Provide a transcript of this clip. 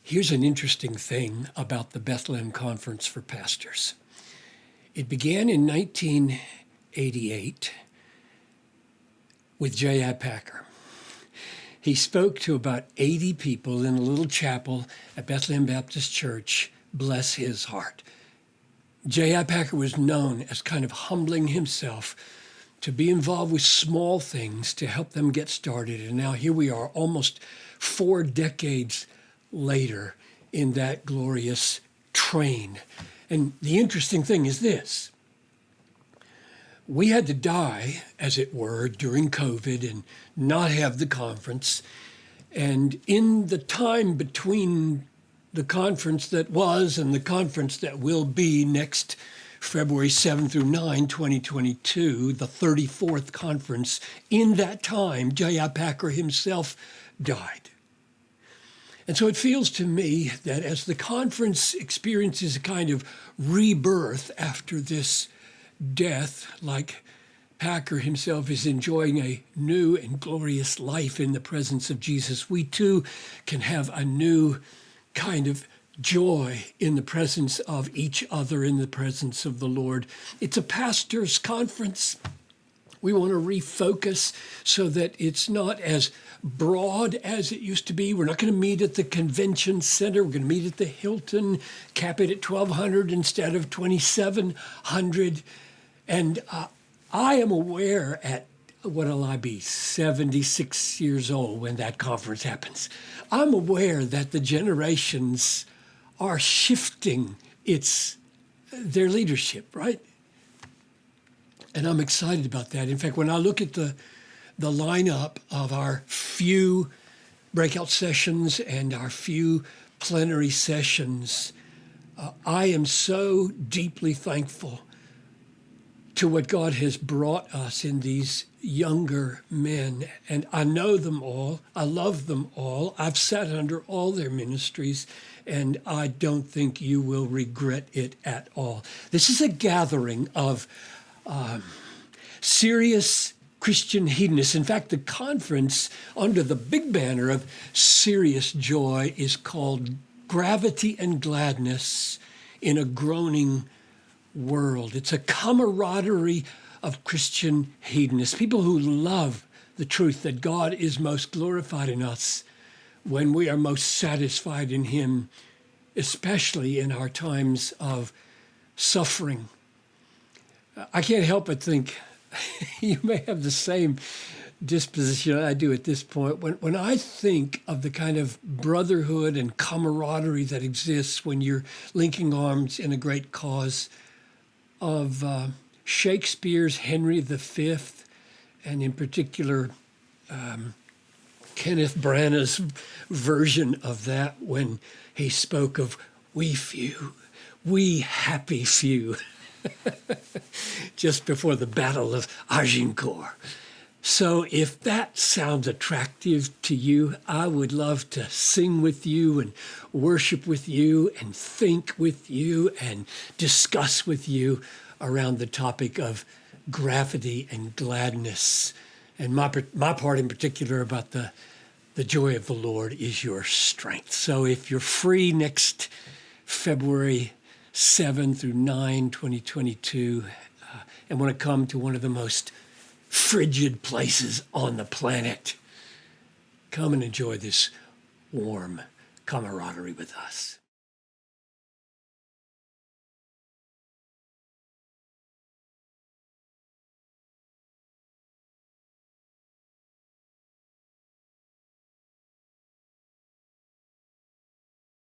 Here's an interesting thing about the Bethlehem Conference for Pastors. It began in 1988 with J.I. Packer. He spoke to about 80 people in a little chapel at Bethlehem Baptist Church. Bless his heart. J.I. Packer was known as kind of humbling himself to be involved with small things to help them get started. And now here we are, almost 4 decades later in that glorious train. And the interesting thing is this. We had to die, as it were, during COVID and not have the conference. And in the time between the conference that was and the conference that will be next February 7 through 9, 2022, the 34th conference, in that time, J.I. Packer himself died. And so it feels to me that as the conference experiences a kind of rebirth after this death, like Packer himself is enjoying a new and glorious life in the presence of Jesus, we too can have a new kind of joy in the presence of each other, in the presence of the Lord. It's a pastor's conference. We want to refocus so that it's not as broad as it used to be. We're not going to meet at the convention center. We're going to meet at the Hilton, cap it at 1,200 instead of 2,700. And I am aware at, what'll I be, 76 years old when that conference happens. I'm aware that the generations are shifting their leadership, right? And I'm excited about that. In fact, when I look at the lineup of our few breakout sessions and our few plenary sessions, I am so deeply thankful to what God has brought us in these younger men. And I know them all. I love them all. I've sat under all their ministries, and I don't think you will regret it at all. This is a gathering of serious Christian hedonists. In fact, the conference under the big banner of serious joy is called Gravity and Gladness in a Groaning World. It's a camaraderie of Christian hedonists, people who love the truth that God is most glorified in us when we are most satisfied in Him, especially in our times of suffering. I can't help but think you may have the same disposition I do at this point. When I think of the kind of brotherhood and camaraderie that exists when you're linking arms in a great cause of Shakespeare's Henry V, and in particular Kenneth Branagh's version of that when he spoke of "we few, we happy few," just before the Battle of Agincourt. So if that sounds attractive to you, I would love to sing with you and worship with you and think with you and discuss with you around the topic of gravity and gladness. And my part in particular about the joy of the Lord is your strength. So if you're free next February 7 through 9, 2022, and want to come to one of the most frigid places on the planet, come and enjoy this warm camaraderie with us.